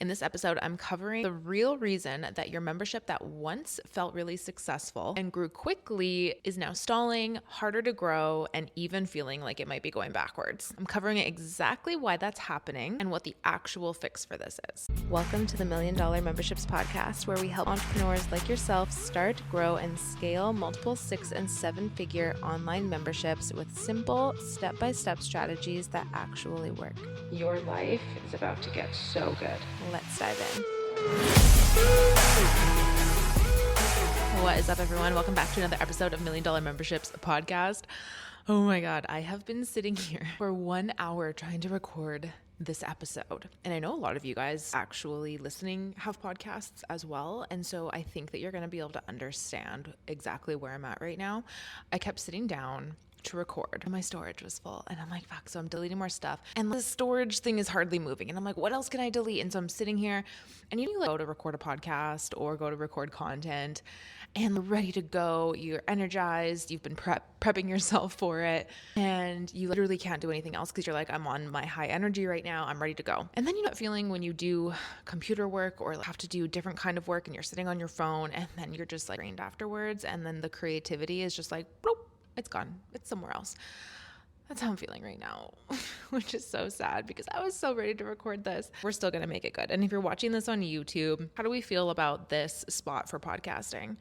In this episode, I'm covering the real reason that your membership that once felt really successful and grew quickly is now stalling, harder to grow, and even feeling like it might be going backwards. I'm covering exactly why that's happening and what the actual fix for this is. Welcome to the $1 Million Memberships Podcast, where we help entrepreneurs like yourself start, grow, and scale multiple 6- and 7-figure online memberships with simple, step-by-step strategies that actually work. Your life is about to get so good. Let's dive in. What is up, everyone? Welcome back to another episode of $1 Million Memberships Podcast. Oh my God, I have been sitting here for 1 hour trying to record this episode. And I know a lot of you guys actually listening have podcasts as well. And so I think that you're going to be able to understand exactly where I'm at right now. I kept sitting down to record. My storage was full and I'm like, fuck, so I'm deleting more stuff. And the storage thing is hardly moving. And I'm like, what else can I delete? And so I'm sitting here and you go to record a podcast or go to record content and you're ready to go. You're energized. You've been prepping yourself for it. And you literally can't do anything else because you're like, I'm on my high energy right now. I'm ready to go. And then you know that feeling when you do computer work or have to do different kind of work and you're sitting on your phone and then you're just like drained afterwards. And then the creativity is just like, bloop. It's gone. It's somewhere else. That's how I'm feeling right now, which is so sad because I was so ready to record this. We're still going to make it good. And if you're watching this on YouTube, how do we feel about this spot for podcasting?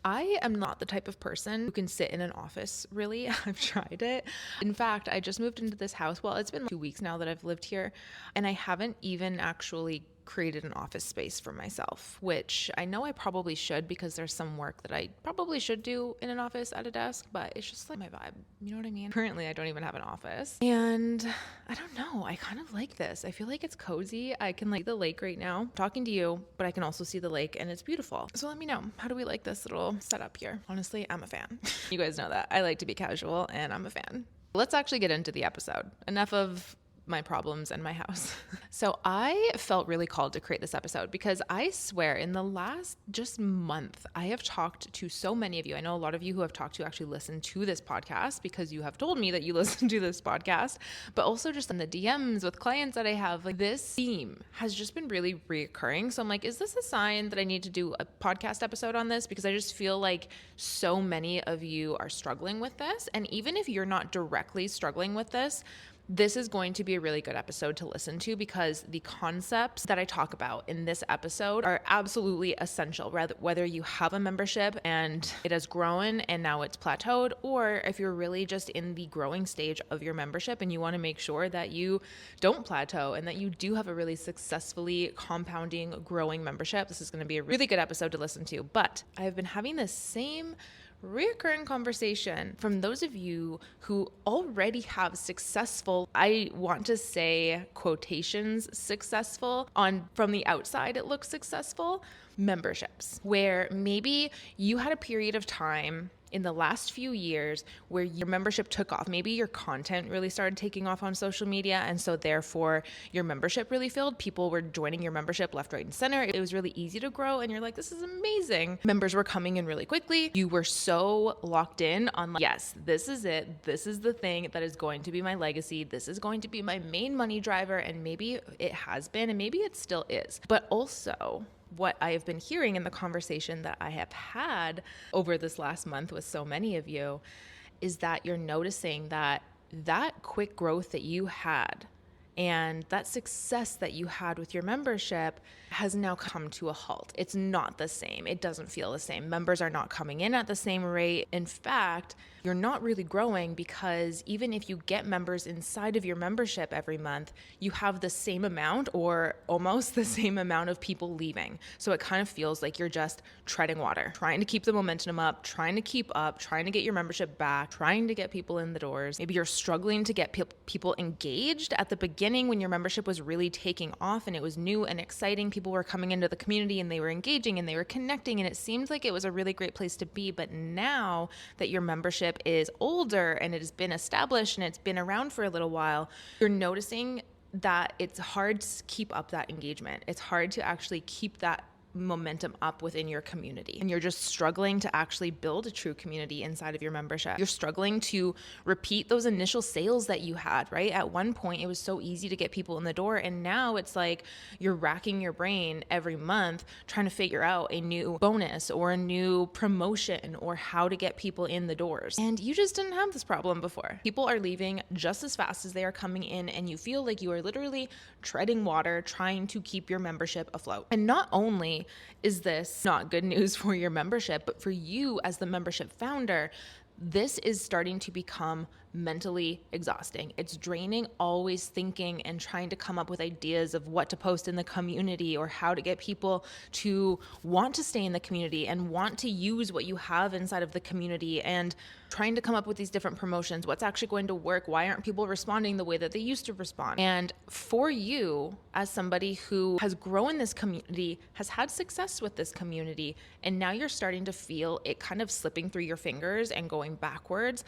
I am not the type of person who can sit in an office, really. I've tried it. In fact, I just moved into this house. Well, it's been 2 weeks now that I've lived here, and I haven't even actually created an office space for myself, which I know I probably should because there's some work that I probably should do in an office at a desk, but it's just like my vibe. You know what I mean? Currently, I don't even have an office. And I don't know. I kind of like this. I feel like it's cozy. I can like the lake right now, talking to you, but I can also see the lake and it's beautiful. So let me know. How do we like this little setup here? Honestly, I'm a fan. You guys know that. I like to be casual and I'm a fan. Let's actually get into the episode. Enough of my problems and my house. So I felt really called to create this episode because I swear in the last just month, I have talked to so many of you. I know a lot of you who have talked to actually listen to this podcast because you have told me that you listen to this podcast, but also just in the DMs with clients that I have, like this theme has just been really reoccurring. So I'm like, is this a sign that I need to do a podcast episode on this? Because I just feel like so many of you are struggling with this. And even if you're not directly struggling with this is going to be a really good episode to listen to because the concepts that I talk about in this episode are absolutely essential, whether you have a membership and it has grown and now it's plateaued, or if you're really just in the growing stage of your membership and you want to make sure that you don't plateau and that you do have a really successfully compounding, growing membership. This is going to be a really good episode to listen to. But I've been having this same recurring conversation from those of you who already have successful, I want to say quotations, successful from the outside, it looks successful, memberships, where maybe you had a period of time in the last few years where your membership took off. Maybe your content really started taking off on social media. And so therefore your membership really filled. People were joining your membership left, right, and center. It was really easy to grow. And you're like, this is amazing. Members were coming in really quickly. You were so locked in on like, yes, this is it. This is the thing that is going to be my legacy. This is going to be my main money driver. And maybe it has been, and maybe it still is. But also, what I have been hearing in the conversation that I have had over this last month with so many of you is that you're noticing that quick growth that you had and that success that you had with your membership has now come to a halt. It's not the same. It doesn't feel the same. Members are not coming in at the same rate. In fact, you're not really growing because even if you get members inside of your membership every month, you have the same amount or almost the same amount of people leaving. So it kind of feels like you're just treading water, trying to keep the momentum up, trying to keep up, trying to get your membership back, trying to get people in the doors. Maybe you're struggling to get people engaged at the beginning when your membership was really taking off and it was new and exciting. People were coming into the community and they were engaging and they were connecting and it seemed like it was a really great place to be. But now that your membership is older and it has been established and it's been around for a little while, you're noticing that it's hard to keep up that engagement. It's hard to actually keep that momentum up within your community, and you're just struggling to actually build a true community inside of your membership. You're struggling to repeat those initial sales that you had, right? At one point, it was so easy to get people in the door, and now it's like you're racking your brain every month trying to figure out a new bonus or a new promotion or how to get people in the doors. And you just didn't have this problem before. People are leaving just as fast as they are coming in, and you feel like you are literally treading water trying to keep your membership afloat. And not only is this not good news for your membership, but for you as the membership founder, this is starting to become mentally exhausting. It's draining, always thinking and trying to come up with ideas of what to post in the community or how to get people to want to stay in the community and want to use what you have inside of the community, and trying to come up with these different promotions. What's actually going to work? Why aren't people responding the way that they used to respond? And for you, as somebody who has grown this community, has had success with this community, and now you're starting to feel it kind of slipping through your fingers and going backwards,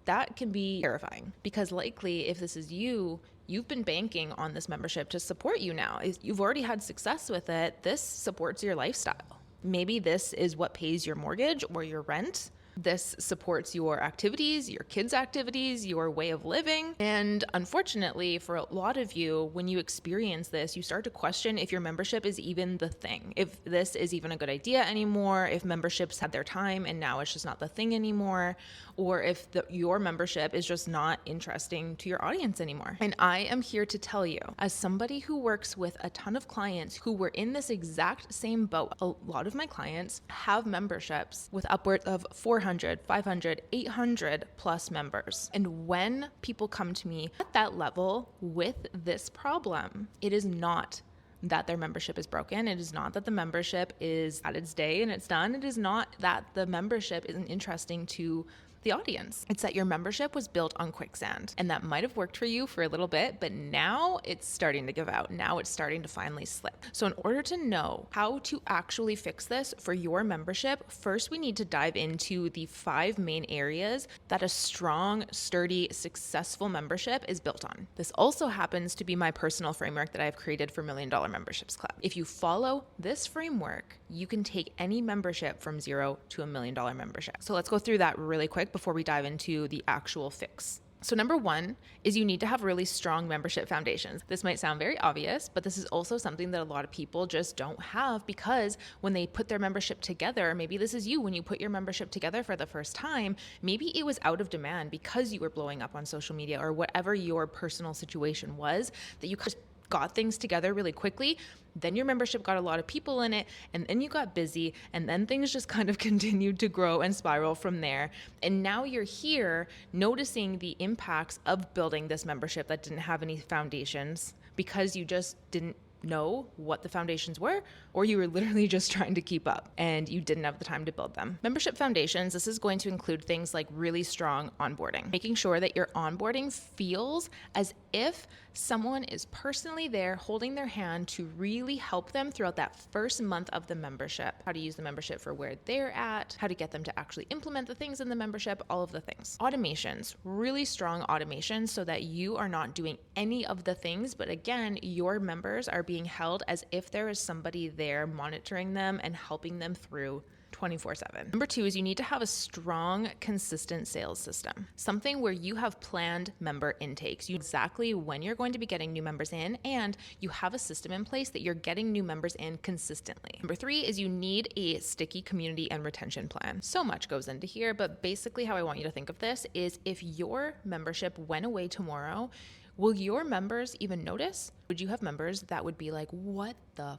that can be terrifying, because likely if this is you, you've been banking on this membership to support you now. If you've already had success with it, this supports your lifestyle. Maybe this is what pays your mortgage or your rent. This supports your activities, your kids' activities, your way of living. And unfortunately, for a lot of you, when you experience this, you start to question if your membership is even the thing, if this is even a good idea anymore, if memberships had their time and now it's just not the thing anymore, or if your membership is just not interesting to your audience anymore. And I am here to tell you, as somebody who works with a ton of clients who were in this exact same boat, a lot of my clients have memberships with upwards of 400, 500, 800 plus members. And when people come to me at that level with this problem, it is not that their membership is broken. It is not that the membership is at its day and it's done. It is not that the membership isn't interesting to the audience. It's that your membership was built on quicksand, and that might have worked for you for a little bit, but now it's starting to give out. Now it's starting to finally slip. So in order to know how to actually fix this for your membership, first we need to dive into the 5 main areas that a strong, sturdy, successful membership is built on. This also happens to be my personal framework that I've created for $1 Million Memberships Club. If you follow this framework, you can take any membership from 0 to $1 million membership. So let's go through that really quick before we dive into the actual fix. So number 1 is you need to have really strong membership foundations. This might sound very obvious, but this is also something that a lot of people just don't have, because when they put their membership together, maybe this is you, when you put your membership together for the first time, maybe it was out of demand because you were blowing up on social media or whatever your personal situation was, that you just got things together really quickly. Then your membership got a lot of people in it, and then you got busy, and then things just kind of continued to grow and spiral from there. And now you're here noticing the impacts of building this membership that didn't have any foundations, because you just didn't know what the foundations were, or you were literally just trying to keep up and you didn't have the time to build them. Membership foundations, this is going to include things like really strong onboarding, making sure that your onboarding feels as if someone is personally there holding their hand to really help them throughout that first month of the membership, how to use the membership for where they're at, how to get them to actually implement the things in the membership, all of the things. Automations, really strong automations, so that you are not doing any of the things, but again, your members are being held as if there is somebody there monitoring them and helping them through 24/7. Number 2 is you need to have a strong, consistent sales system, something where you have planned member intakes. You know exactly when you're going to be getting new members in, and you have a system in place that you're getting new members in consistently. Number 3 is you need a sticky community and retention plan. So much goes into here, but basically how I want you to think of this is, if your membership went away tomorrow, will your members even notice? Would you have members that would be like, what the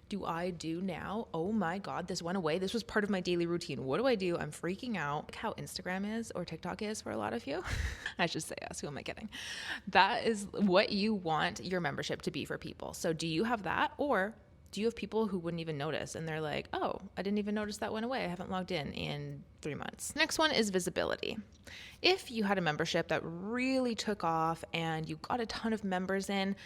do I do now? Oh my God, this went away. This was part of my daily routine. What do I do? I'm freaking out. Like how Instagram is, or TikTok is for a lot of you. I should say us. Who am I kidding? That is what you want your membership to be for people. So do you have that? Or do you have people who wouldn't even notice, and they're like, oh, I didn't even notice that went away. I haven't logged in 3 months. Next one is visibility. If you had a membership that really took off and you got a ton of members in,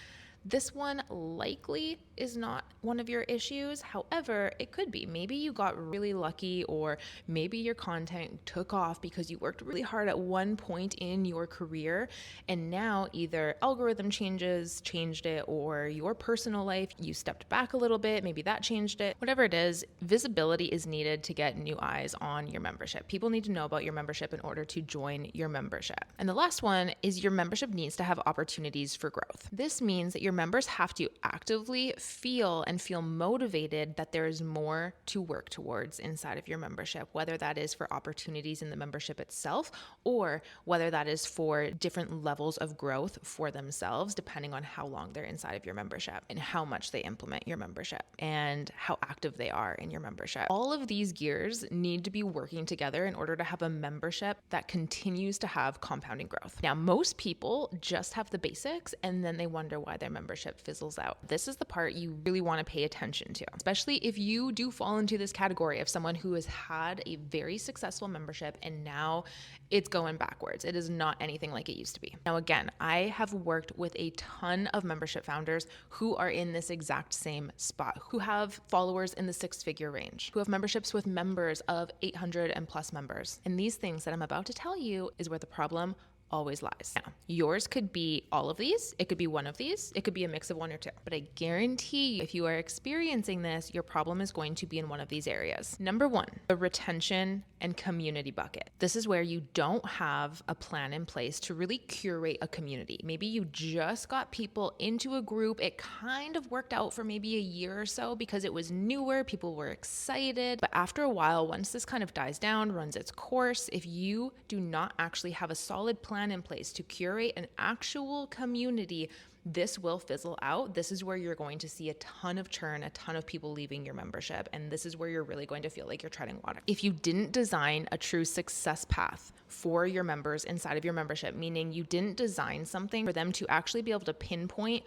This one likely is not one of your issues. However, it could be. Maybe you got really lucky, or maybe your content took off because you worked really hard at one point in your career, and now either algorithm changes changed it, or your personal life, you stepped back a little bit, maybe that changed it. Whatever it is, visibility is needed to get new eyes on your membership. People need to know about your membership in order to join your membership. And the last one is your membership needs to have opportunities for growth. This means that your members have to actively feel motivated that there is more to work towards inside of your membership, whether that is for opportunities in the membership itself, or whether that is for different levels of growth for themselves, depending on how long they're inside of your membership and how much they implement your membership and how active they are in your membership. All of these gears need to be working together in order to have a membership that continues to have compounding growth. Now, most people just have the basics and then they wonder why their membership fizzles out. This is the part you really want to pay attention to, especially if you do fall into this category of someone who has had a very successful membership and now it's going backwards. It is not anything like it used to be. Now, again, I have worked with a ton of membership founders who are in this exact same spot, who have followers in the 6-figure range, who have memberships with members of 800 and plus members. And these things that I'm about to tell you is where the problem always lies. Now, yours could be all of these. It could be one of these. It could be a mix of one or two. But I guarantee you, if you are experiencing this, your problem is going to be in one of these areas. Number one, the retention and community bucket. This is where you don't have a plan in place to really curate a community. Maybe you just got people into a group. It kind of worked out for maybe a year or so because it was newer. People were excited. But after a while, once this kind of dies down, runs its course, if you do not actually have a solid plan in place to curate an actual community, this will fizzle out. This is where you're going to see a ton of churn, a ton of people leaving your membership, and this is where you're really going to feel like you're treading water. If you didn't design a true success path for your members inside of your membership, meaning you didn't design something for them to actually be able to pinpoint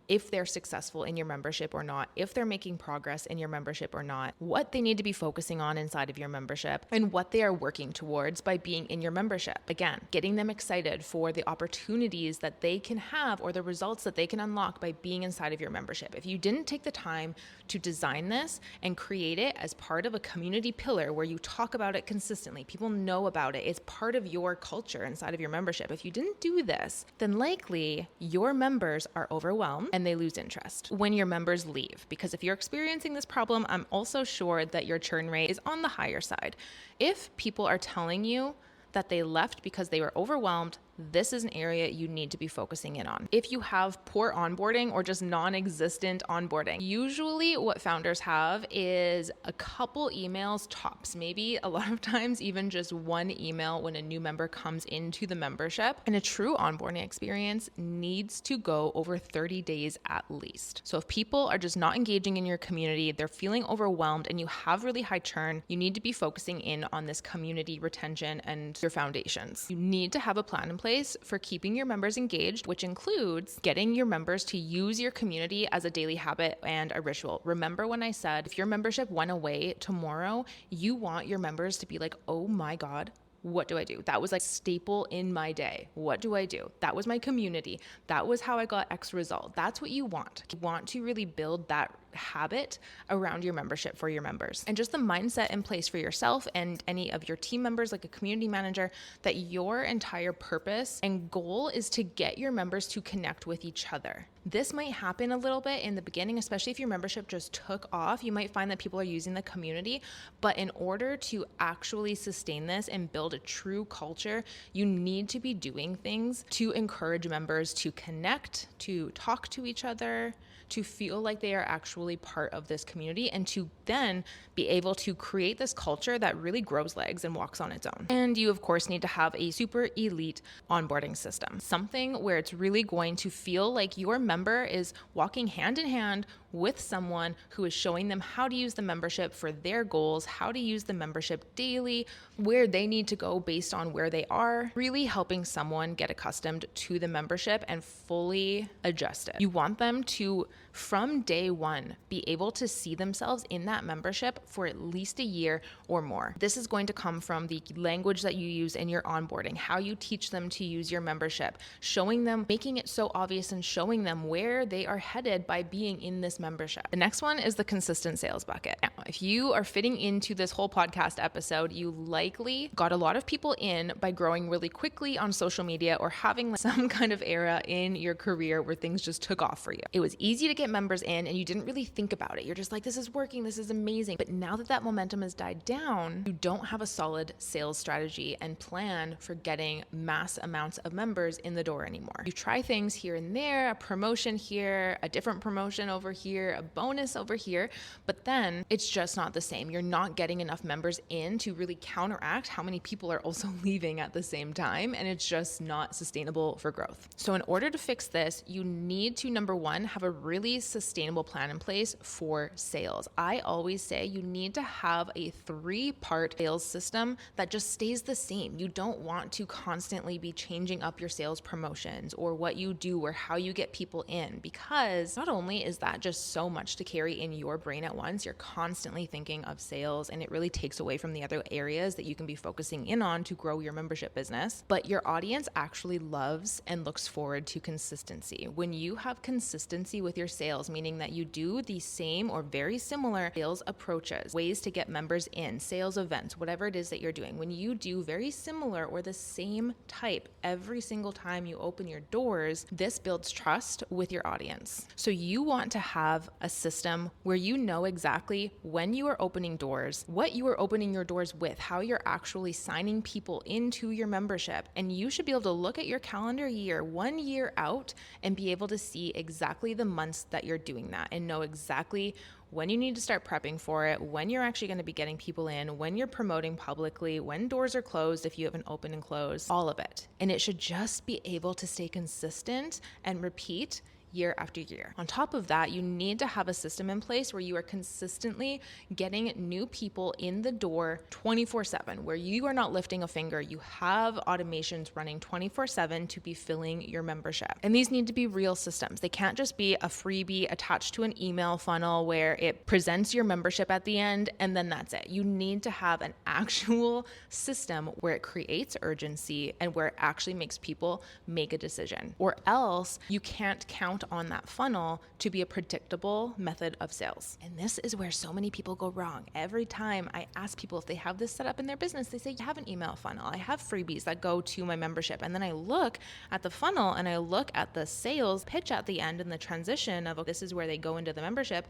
if they're successful in your membership or not, if they're making progress in your membership or not, what they need to be focusing on inside of your membership, and what they are working towards by being in your membership. Again, getting them excited for the opportunities that they can have or the results that they can unlock by being inside of your membership. If you didn't take the time to design this and create it as part of a community pillar where you talk about it consistently, people know about it, it's part of your culture inside of your membership. If you didn't do this, then likely your members are overwhelmed and they lose interest when your members leave. Because if you're experiencing this problem, I'm also sure that your churn rate is on the higher side. If people are telling you that they left because they were overwhelmed, this is an area you need to be focusing in on. If you have poor onboarding or just non-existent onboarding, usually what founders have is a couple emails tops, maybe a lot of times even just one email when a new member comes into the membership. And a true onboarding experience needs to go over 30 days at least. So if people are just not engaging in your community, they're feeling overwhelmed and you have really high churn, you need to be focusing in on this community retention and your foundations. You need to have a plan in place for keeping your members engaged, which includes getting your members to use your community as a daily habit and a ritual. Remember when I said if your membership went away tomorrow, you want your members to be like, oh my God, what do I do? That was like staple in my day. What do I do? That was my community. That was how I got X result. That's what you want. You want to really build that habit around your membership for your members, and just the mindset in place for yourself and any of your team members, like a community manager, that your entire purpose and goal is to get your members to connect with each other. This might happen a little bit in the beginning, especially if your membership just took off. You might find that people are using the community, but in order to actually sustain this and build a true culture, you need to be doing things to encourage members to connect, to talk to each other, to feel like they are actually part of this community, and to then be able to create this culture that really grows legs and walks on its own. And you, of course, need to have a super elite onboarding system, something where it's really going to feel like your member is walking hand in hand with someone who is showing them how to use the membership for their goals, how to use the membership daily, where they need to go based on where they are, really helping someone get accustomed to the membership and fully adjust it. You want them to, from day one, be able to see themselves in that membership for at least a year or more. This is going to come from the language that you use in your onboarding, how you teach them to use your membership, showing them, making it so obvious and showing them where they are headed by being in this membership. The next one is the consistent sales bucket. Now, if you are fitting into this whole podcast episode, you likely got a lot of people in by growing really quickly on social media or having some kind of era in your career where things just took off for you. It was easy to get members in and you didn't really think about it. You're just like, this is working, this is amazing. But now that that momentum has died down, you don't have a solid sales strategy and plan for getting mass amounts of members in the door anymore. You try things here and there, a promotion here, a different promotion over here, a bonus over here, but then it's just not the same. You're not getting enough members in to really counteract how many people are also leaving at the same time, and it's just not sustainable for growth. So in order to fix this, you need to, number one, have a really sustainable plan in place for sales. I always say you need to have a 3-part sales system that just stays the same. You don't want to constantly be changing up your sales promotions or what you do or how you get people in, because not only is that just so much to carry in your brain at once, you're constantly thinking of sales and it really takes away from the other areas that you can be focusing in on to grow your membership business. But your audience actually loves and looks forward to consistency. When you have consistency with your sales, meaning that you do the same or very similar sales approaches, ways to get members in, sales events, whatever it is that you're doing, when you do very similar or the same type every single time you open your doors, this builds trust with your audience. So you want to have a system where you know exactly when you are opening doors, what you are opening your doors with, how you're actually signing people into your membership. And you should be able to look at your calendar year, 1 year out, and be able to see exactly the months that you're doing that and know exactly when you need to start prepping for it, when you're actually going to be getting people in, when you're promoting publicly, when doors are closed, if you have an open and close, all of it. And it should just be able to stay consistent and repeat year after year. On top of that, you need to have a system in place where you are consistently getting new people in the door 24/7, where you are not lifting a finger. You have automations running 24/7 to be filling your membership. And these need to be real systems. They can't just be a freebie attached to an email funnel where it presents your membership at the end and then that's it. You need to have an actual system where it creates urgency and where it actually makes people make a decision, or else you can't count on that funnel to be a predictable method of sales. And this is where so many people go wrong. Every time I ask people if they have this set up in their business, they say, I have an email funnel. I have freebies that go to my membership. And then I look at the funnel and I look at the sales pitch at the end and the transition of, this is where they go into the membership.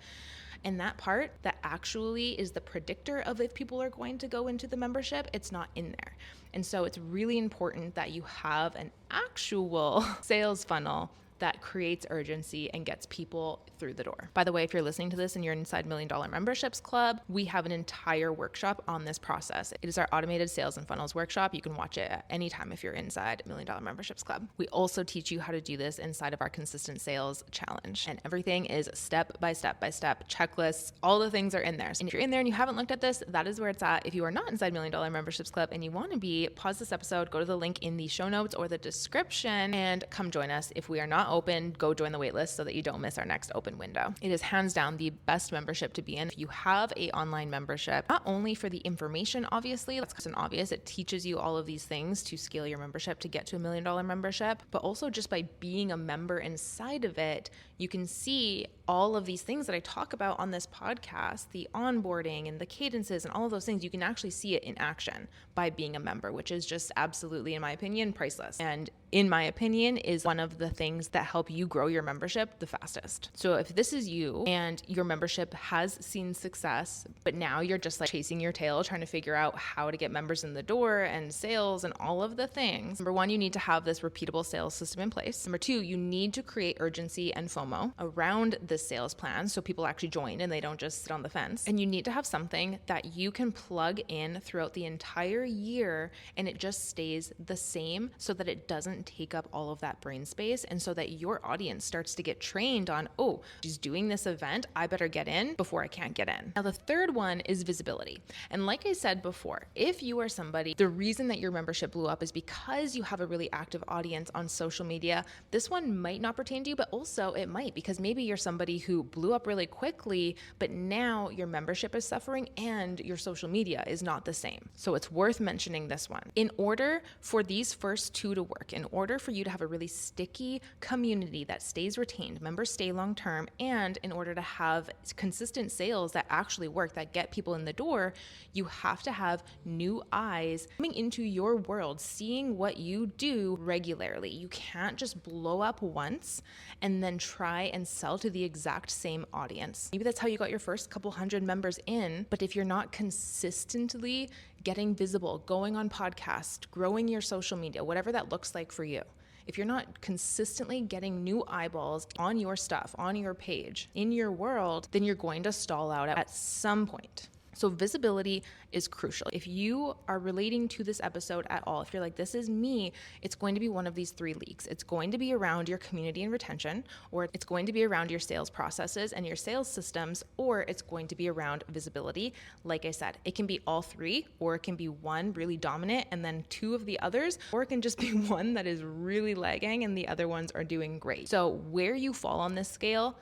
And that part that actually is the predictor of if people are going to go into the membership, it's not in there. And so it's really important that you have an actual sales funnel that creates urgency and gets people through the door. By the way, if you're listening to this and you're inside $1 Million Memberships Club, we have an entire workshop on this process. It is our automated sales and funnels workshop. You can watch it at any time if you're inside $1 Million Memberships Club. We also teach you how to do this inside of our consistent sales challenge. And everything is step by step checklists. All the things are in there. And if you're in there and you haven't looked at this, that is where it's at. If you are not inside $1 Million Memberships Club and you want to be, pause this episode, go to the link in the show notes or the description and come join us. If we are not open, go join the waitlist so that you don't miss our next open window. It is hands down the best membership to be in. If you have a online membership, not only for the information, obviously, that's an obvious, it teaches you all of these things to scale your membership to get to $1 million membership, but also just by being a member inside of it, you can see all of these things that I talk about on this podcast, the onboarding and the cadences and all of those things. You can actually see it in action by being a member, which is just absolutely, in my opinion, priceless. And in my opinion, is one of the things that help you grow your membership the fastest. So if this is you and your membership has seen success, but now you're just like chasing your tail, trying to figure out how to get members in the door and sales and all of the things. Number one, you need to have this repeatable sales system in place. Number two, you need to create urgency and FOMO around the this sales plan so people actually join and they don't just sit on the fence. And you need to have something that you can plug in throughout the entire year and it just stays the same so that it doesn't take up all of that brain space, and so that your audience starts to get trained on, oh, she's doing this event, I better get in before I can't get in. Now, the third one is visibility. And like I said before, if you are somebody, the reason that your membership blew up is because you have a really active audience on social media. This one might not pertain to you, but also it might, because maybe you're somebody who blew up really quickly, but now your membership is suffering and your social media is not the same. So it's worth mentioning this one. In order for these first two to work, in order for you to have a really sticky community that stays retained, members stay long term, and in order to have consistent sales that actually work, that get people in the door, you have to have new eyes coming into your world, seeing what you do regularly. You can't just blow up once and then try and sell to the exact same audience. Maybe that's how you got your first couple hundred members in, but if you're not consistently getting visible, going on podcasts, growing your social media, whatever that looks like for you, if you're not consistently getting new eyeballs on your stuff, on your page, in your world, then you're going to stall out at some point. So visibility is crucial. If you are relating to this episode at all, if you're like, this is me, it's going to be one of these three leagues. It's going to be around your community and retention, or it's going to be around your sales processes and your sales systems, or it's going to be around visibility. Like I said, it can be all three, or it can be one really dominant and then two of the others, or it can just be one that is really lagging and the other ones are doing great. So where you fall on this scale,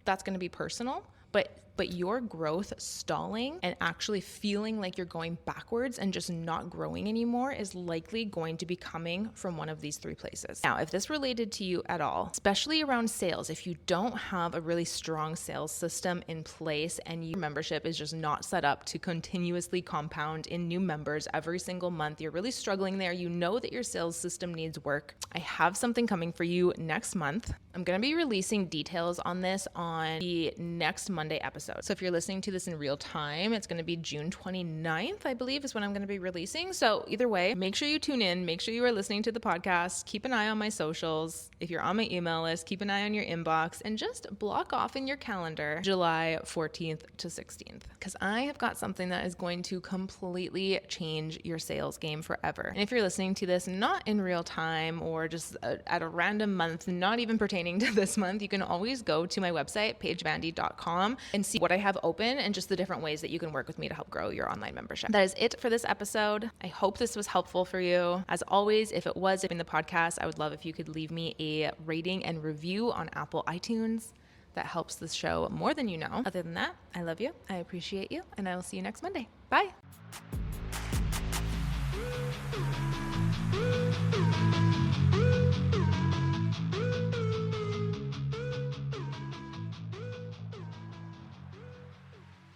that's going to be personal, but your growth stalling and actually feeling like you're going backwards and just not growing anymore is likely going to be coming from one of these three places. Now, if this related to you at all, especially around sales, if you don't have a really strong sales system in place and your membership is just not set up to continuously compound in new members every single month, you're really struggling there, you know that your sales system needs work, I have something coming for you next month. I'm going to be releasing details on this on the next Monday episode. So if you're listening to this in real time, it's going to be June 29th, I believe, is when I'm going to be releasing. So either way, make sure you tune in. Make sure you are listening to the podcast. Keep an eye on my socials. If you're on my email list, keep an eye on your inbox and just block off in your calendar July 14th to 16th, because I have got something that is going to completely change your sales game forever. And if you're listening to this not in real time or just at a random month, not even pertaining to this month, you can always go to my website, paigevandy.com, and see what I have open and just the different ways that you can work with me to help grow your online membership. That is it for this episode. I hope this was helpful for you. As always, if it was in the podcast, I would love if you could leave me a rating and review on Apple iTunes. That helps this show more than you know. Other than that, I love you, I appreciate you, and I will see you next Monday. Bye.